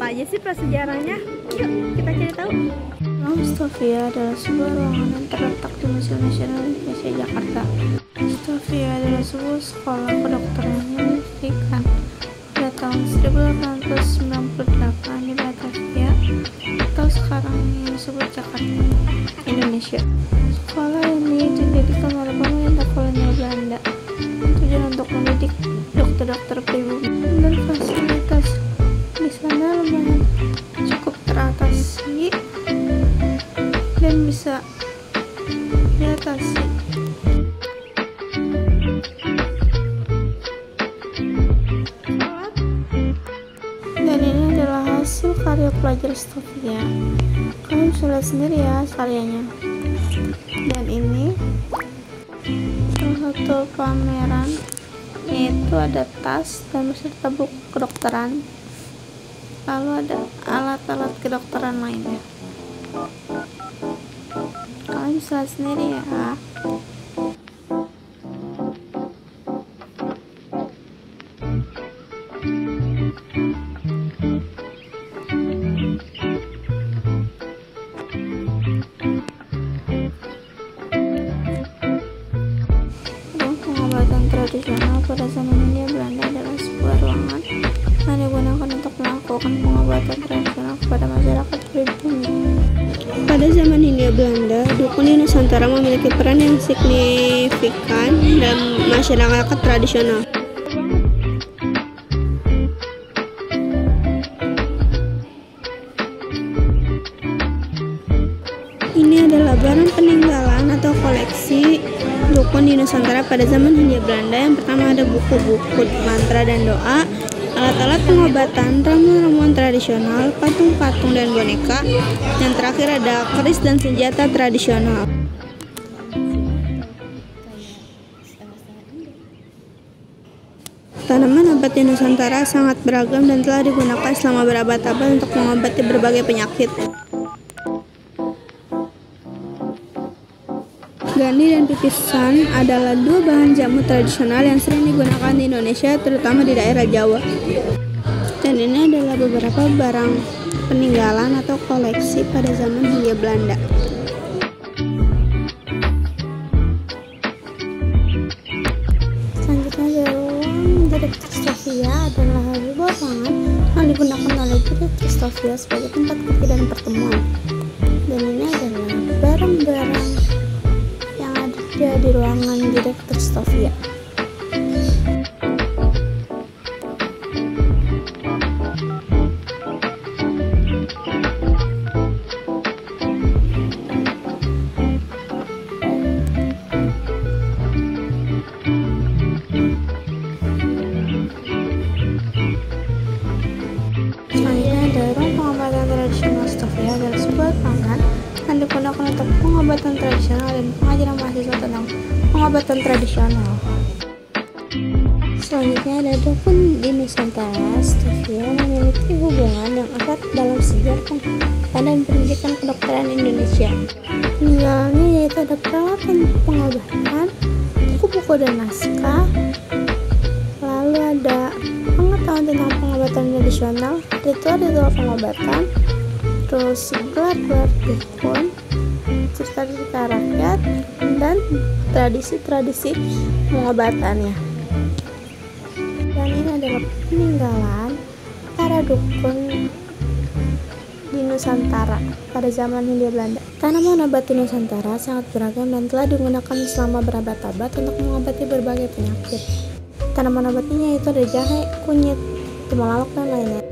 aja sih prasejarahnya? Yuk kita cari tahu. Stovia adalah sebuah ruangan yang terletak di Museum Nasional Indonesia Jakarta. Stovia adalah sebuah sekolah kedokteran yang didirikan pada tahun 1898 di Batavia atau sekarang yang disebut Jakarta, Indonesia. Sekolah ini didirikan oleh pemerintah kolonial Belanda tujuan untuk mendidik dokter-dokter pribumi, dan fasilitas di sana lumayan cukup teratasi dan bisa diatasi. Dan ini adalah hasil karya pelajar Stovia. Kalian bisa lihat sendiri ya karyanya. Dan ini salah satu pameran, yaitu ada tas dan beserta buku kedokteran, lalu ada alat-alat kedokteran lainnya. Kalian bisa lihat sendiri ya. Pengobatan tradisional pada zaman Hindia Belanda adalah sebuah ruangan yang digunakan untuk melakukan pengobatan tradisional kepada masyarakat pribumi. Pada zaman Hindia Belanda, dukun di Nusantara memiliki peran yang signifikan dalam masyarakat tradisional. Ini adalah barang peninggalan atau koleksi dukun di Nusantara pada zaman Hindia Belanda. Yang pertama ada buku-buku mantra dan doa, alat-alat pengobatan, ramuan-ramuan tradisional, patung-patung dan boneka. Yang terakhir ada keris dan senjata tradisional. Tanaman obat di Nusantara sangat beragam dan telah digunakan selama berabad-abad untuk mengobati berbagai penyakit. Gandhi dan pipisan adalah dua bahan jamu tradisional yang sering digunakan di Indonesia, terutama di daerah Jawa. Dan ini adalah beberapa barang peninggalan atau koleksi pada zaman Hindia Belanda. Selanjutnya ada ruang direktur Stovia adalah sebuah ruangan yang digunakan oleh direktur Stovia sebagai tempat kerja dan pertemuan. Dan ini adalah barang-barang di ruangan direktur Stovia. Selanjutnya ada ruang pengobatan tradisional Stovia adalah sebuah ruangan yang digunakan untuk pengobatan tradisional dan pengajaran mahasiswa tentang pengobatan tradisional. Selanjutnya ada dukun di Nusantara. Stovia memiliki hubungan yang erat dalam sejarah pengobatan dan pendidikan kedokteran Indonesia. Peninggalannya yaitu ada peralatan pengobatan, buku-buku dan naskah, lalu ada pengetahuan tentang pengobatan tradisional, ritual-ritual pengobatan, terus gelar-gelar dukun, cerita-cerita rakyat, dan tradisi-tradisi pengobatannya. Dan ini adalah peninggalan para dukun di Nusantara pada zaman Hindia Belanda. Tanaman obat di Nusantara sangat beragam dan telah digunakan selama berabad-abad untuk mengobati berbagai penyakit. Tanaman obatnya yaitu ada jahe, kunyit, temulawak, dan lainnya.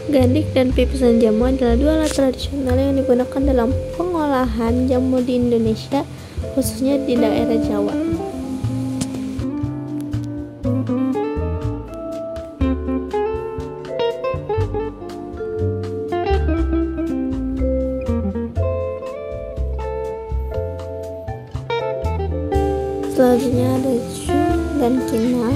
Gandik dan pipisan jamu adalah dua alat tradisional yang digunakan dalam pengolahan jamu di Indonesia, khususnya di daerah Jawa. Selanjutnya ada Jun dan Kina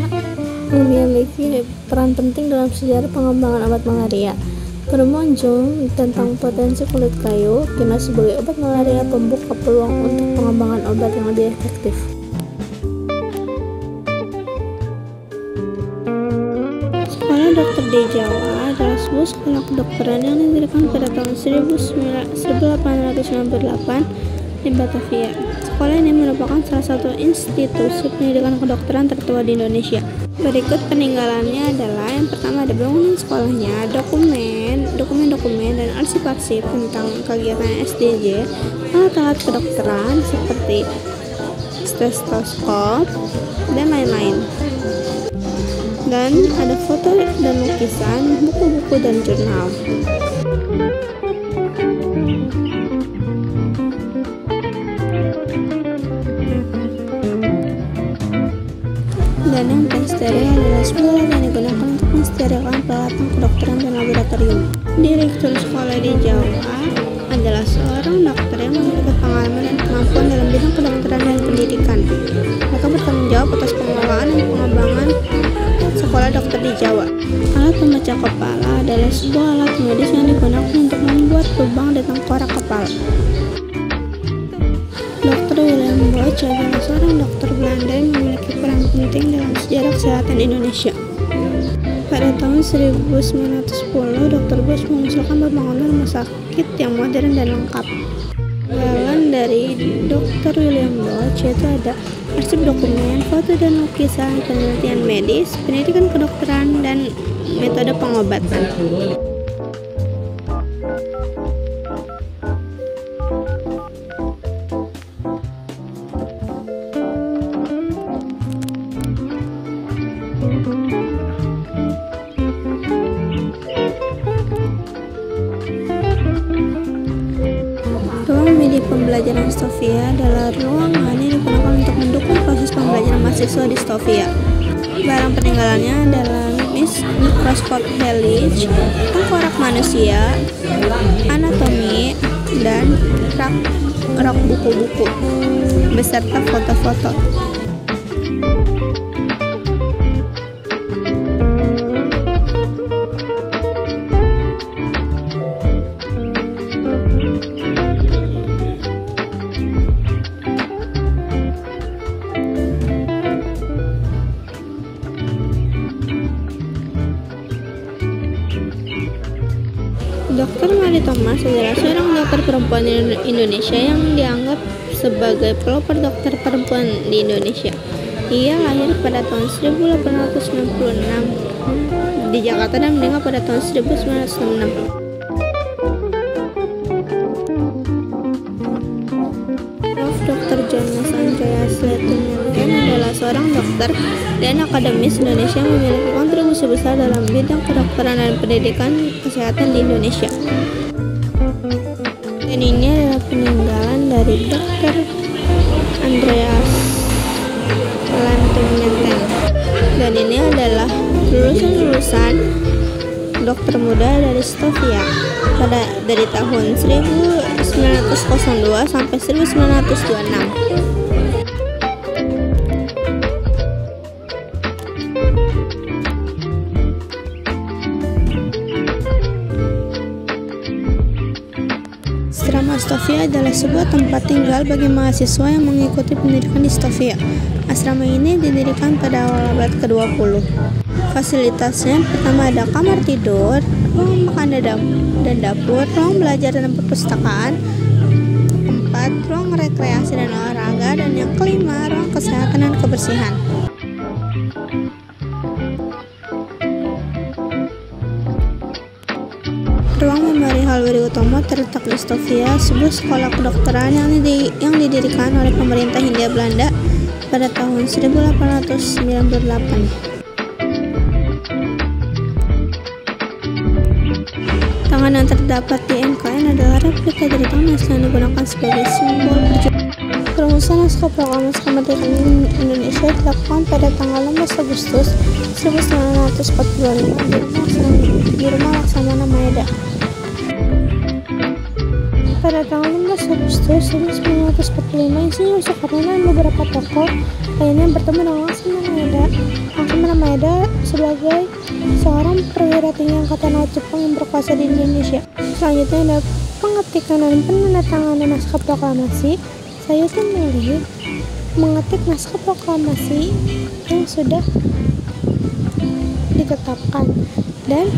yang memiliki peran penting dalam sejarah pengembangan obat malaria. Penemuan Jung tentang potensi kulit kayu, Kina sebagai obat malaria membuka peluang untuk pengembangan obat yang lebih efektif. Sekolah Dokter di Jawa adalah sebuah sekolah kedokteran yang didirikan pada tahun 1898 di Batavia. Sekolah ini merupakan salah satu institusi pendidikan kedokteran tertua di Indonesia. Berikut peninggalannya adalah yang pertama ada bangunan sekolahnya, dokumen-dokumen dan arsip-arsip tentang kegiatan SDJ, alat-alat kedokteran seperti stetoskop dan lain-lain. Dan ada foto dan lukisan, buku-buku dan jurnal. Dan yang paling steril adalah sebuah alat yang digunakan untuk mensterilkan peralatan kedokteran dan laboratorium. Direktur sekolah di Jawa adalah seorang dokter yang memiliki pengalaman dan kemampuan dalam bidang kedokteran dan pendidikan. Mereka bertanggung jawab atas pengelolaan dan pengembangan sekolah dokter di Jawa. Alat pemecah kepala adalah sebuah alat medis yang digunakan untuk membuat lubang di tengkorak kepala. Dr. William Boch adalah seorang dokter Belanda yang memiliki peran penting dalam sejarah kesehatan Indonesia. Pada tahun 1910, Dr. Boch mengusulkan pembangunan rumah sakit yang modern dan lengkap. Peninggalan dari Dr. William Boch yaitu ada arsip dokumen, foto dan lukisan, penelitian medis, pendidikan kedokteran, dan metode pengobatan. Ruang media pembelajaran Stovia adalah ruangan yang digunakan untuk mendukung proses pembelajaran mahasiswa di Stovia. Barang peninggalannya adalah mikroskop Helix, tengkorak manusia, anatomi, dan rak buku-buku beserta foto-foto. Dr. Mary Thomas adalah seorang dokter perempuan Indonesia yang dianggap sebagai pelopor dokter perempuan di Indonesia. Ia lahir pada tahun 1896 di Jakarta dan meninggal pada tahun 1906. Prof. Dr. Jonas Andreas Letumelken adalah seorang dokter dan akademis Indonesia yang memiliki kontribusi besar dalam bidang kedokteran dan pendidikan kesehatan di Indonesia. Dan ini adalah peninggalan dari Dr. Andreas Letumelken. Dan ini adalah lulusan dokter muda dari Stovia dari tahun 1902 sampai 1926. Asrama Stovia adalah sebuah tempat tinggal bagi mahasiswa yang mengikuti pendidikan di Stovia. Asrama ini didirikan pada awal abad ke-20. Fasilitasnya pertama ada kamar tidur, ruang makan dan dapur, ruang belajar dan perpustakaan, keempat, ruang rekreasi dan olahraga, dan yang kelima, ruang kesehatan dan kebersihan. Ruang Memori Halweri Utomo terletak di Stovia, sebuah sekolah kedokteran yang didirikan oleh pemerintah Hindia Belanda pada tahun 1898. Tangan yang terdapat di MKN adalah replika dari tangan asli yang digunakan sebagai simbol perjuangan. Perumusan naskah proklamasi kemerdekaan Indonesia dilakukan pada tanggal 16 Agustus 1945 di Rumah Laksamana Maeda. Pada tanggal 16 Agustus 1945, Insinyur Soekarno dan beberapa tokoh lainnya bertemu dengan Laksamana Maeda sebagai seorang perwira tinggi Angkatan Laut Jepang yang berkuasa di Indonesia. Selanjutnya ada pengetikan dan penandatanganan naskah proklamasi. Saya memilih mengetik naskah proklamasi yang sudah ditetapkan, dan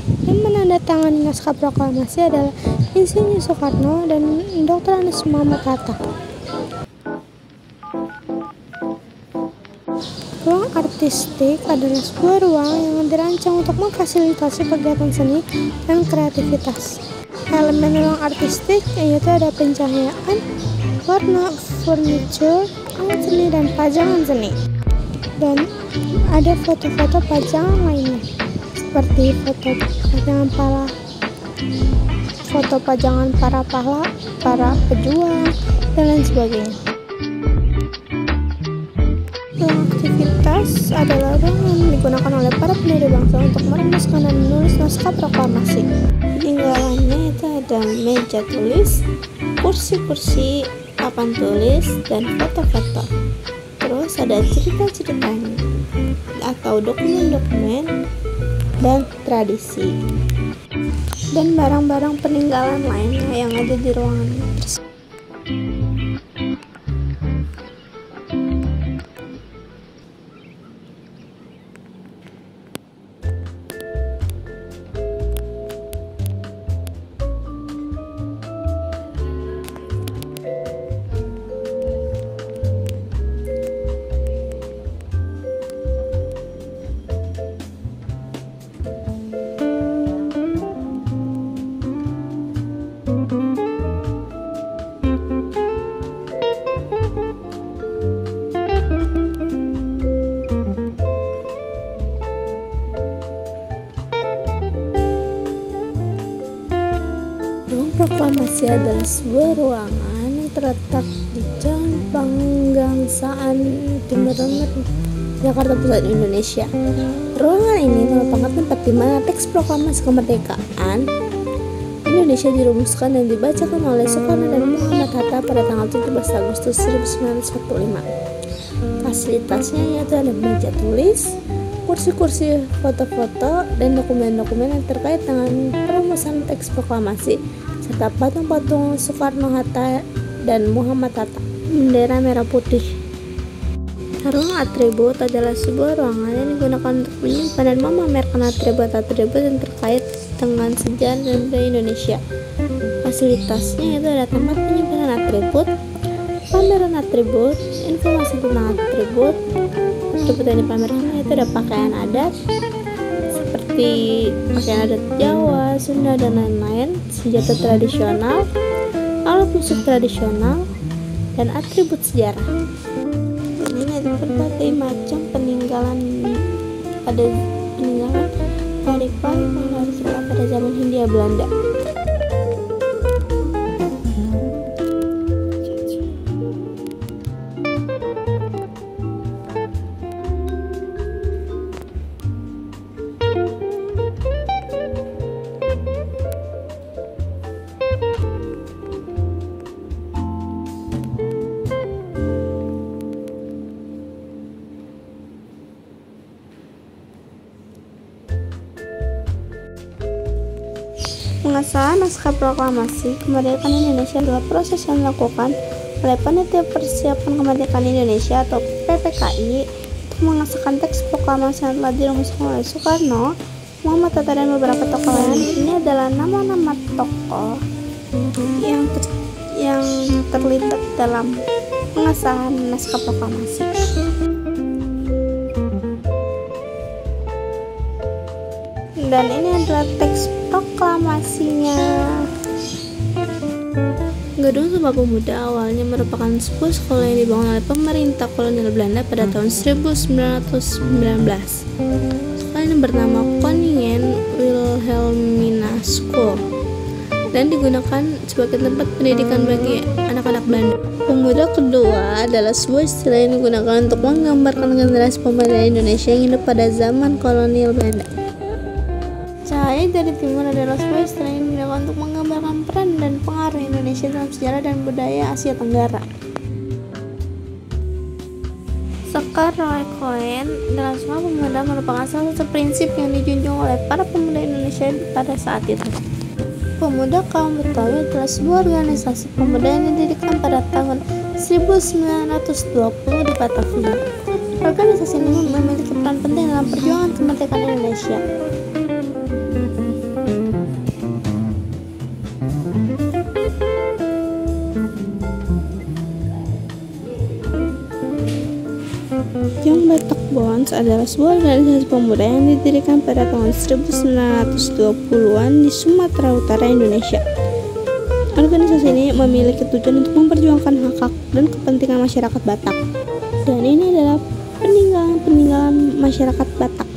Yang menandatangani naskah proklamasi adalah Insinyur Soekarno dan Dr. Andes Muhammad Hatta. Ruang artistik adalah sebuah ruang yang dirancang untuk memfasilitasi kegiatan seni dan kreativitas. Elemen ruang artistik yaitu ada pencahayaan, warna, furniture, alat seni, dan pajangan seni. Dan ada foto-foto pajangan lainnya seperti foto pajangan para pejuang, dan lain sebagainya. Ruang aktivitas adalah ruang yang digunakan oleh para pendiri bangsa untuk merumuskan dan menulis naskah proklamasi. Peninggalannya itu ada meja tulis, kursi-kursi, papan tulis, dan foto-foto. Terus ada cerita-cerita atau dokumen-dokumen dan tradisi, dan barang-barang peninggalan lainnya yang ada di ruangan tersebut. Ruang proklamasi adalah sebuah ruangan yang terletak di Jalan Panggangsaan Timur Jakarta Pusat, Indonesia. Ruangan ini merupakan tempat di mana teks proklamasi kemerdekaan Indonesia dirumuskan dan dibacakan oleh Soekarno dan Muhammad Hatta pada tanggal 17 Agustus 1945. Fasilitasnya yaitu ada meja tulis, kursi-kursi, foto-foto, dan dokumen-dokumen yang terkait dengan perumusan teks proklamasi, serta patung-patung Soekarno, Hatta, dan Muhammad Hatta. Bendera merah putih. Ruang atribut adalah sebuah ruangan yang digunakan untuk menyimpan dan memamerkan atribut-atribut yang terkait dengan sejarah dan budaya Indonesia. Fasilitasnya itu ada tempat penyimpanan atribut, pameran atribut, informasi tentang atribut yang dipamerkan, itu ada pakaian adat seperti pakaian adat Jawa, Sunda, dan lain-lain, senjata tradisional, alat musik tradisional, dan atribut sejarah. Ini ada berbagai macam peninggalan dari pada zaman Hindia Belanda. Pengesahan naskah proklamasi kemerdekaan Indonesia adalah proses yang dilakukan oleh Panitia Persiapan Kemerdekaan Indonesia atau PPKI untuk mengesahkan teks proklamasi yang telah dirumuskan oleh Soekarno, Muhammad Hatta, dan beberapa tokoh lain. Ini adalah nama-nama tokoh yang terlibat dalam pengesahan naskah proklamasi. Dan ini adalah teks proklamasinya. Gedung Sumpah Pemuda awalnya merupakan sebuah sekolah yang dibangun oleh pemerintah kolonial Belanda pada tahun 1919. Sekolah ini bernama Koningen Wilhelmina School dan digunakan sebagai tempat pendidikan bagi anak-anak Belanda. Pemuda kedua adalah sebuah istilah yang digunakan untuk menggambarkan generasi pemuda Indonesia yang hidup pada zaman kolonial Belanda. Cahaya dari Timur adalah sebuah istilah yang digunakan untuk menggambarkan peran dan pengaruh Indonesia dalam sejarah dan budaya Asia Tenggara. Sekar Roy Cohen dalam Sumpah Pemuda merupakan salah satu prinsip yang dijunjung oleh para pemuda Indonesia pada saat itu. Pemuda Kaum Betawi adalah sebuah organisasi pemuda yang didirikan pada tahun 1920 di Batavia. Organisasi ini memiliki peran penting dalam perjuangan kemerdekaan Indonesia. Bonds adalah sebuah organisasi pemuda yang didirikan pada tahun 1920-an di Sumatera Utara, Indonesia. Organisasi ini memiliki tujuan untuk memperjuangkan hak-hak dan kepentingan masyarakat Batak. Dan ini adalah peninggalan masyarakat Batak.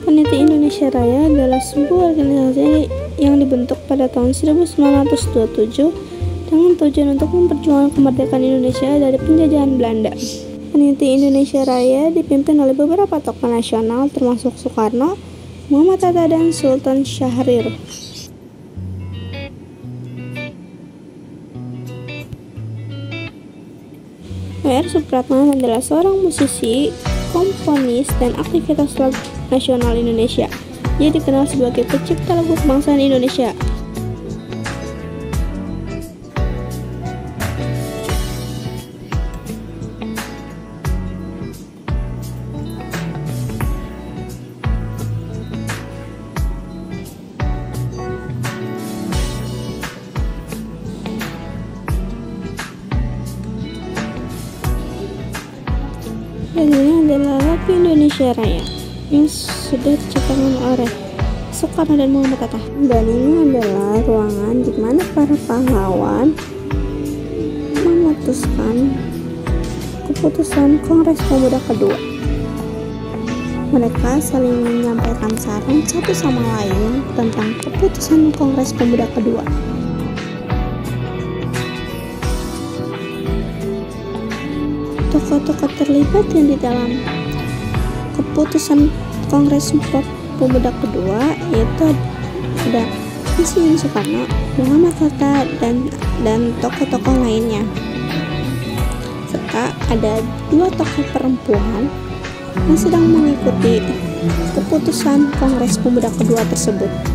Panitia Indonesia Raya adalah sebuah organisasi yang dibentuk pada tahun 1927 dengan tujuan untuk memperjuangkan kemerdekaan Indonesia dari penjajahan Belanda. Panitia Indonesia Raya dipimpin oleh beberapa tokoh nasional termasuk Soekarno, Muhammad Hatta, dan Sultan Syahrir. W.R. Supratman adalah seorang musisi, komponis, dan aktivis lagu nasional Indonesia. Ia dikenal sebagai pencipta lagu kebangsaan Indonesia. Dan ini adalah lagu Indonesia Raya yang sudah diciptakan oleh Soekarno dan Muhammad Hatta. Dan ini adalah ruangan di mana para pahlawan memutuskan keputusan Kongres Pemuda kedua. Mereka saling menyampaikan saran satu sama lain tentang keputusan Kongres Pemuda kedua. Tokoh-tokoh terlibat yang di dalam keputusan Kongres Pemuda kedua yaitu ada Presiden Soekarno, Muhammad Hatta, dan tokoh-tokoh lainnya, serta ada 2 tokoh perempuan yang sedang mengikuti keputusan Kongres Pemuda kedua tersebut.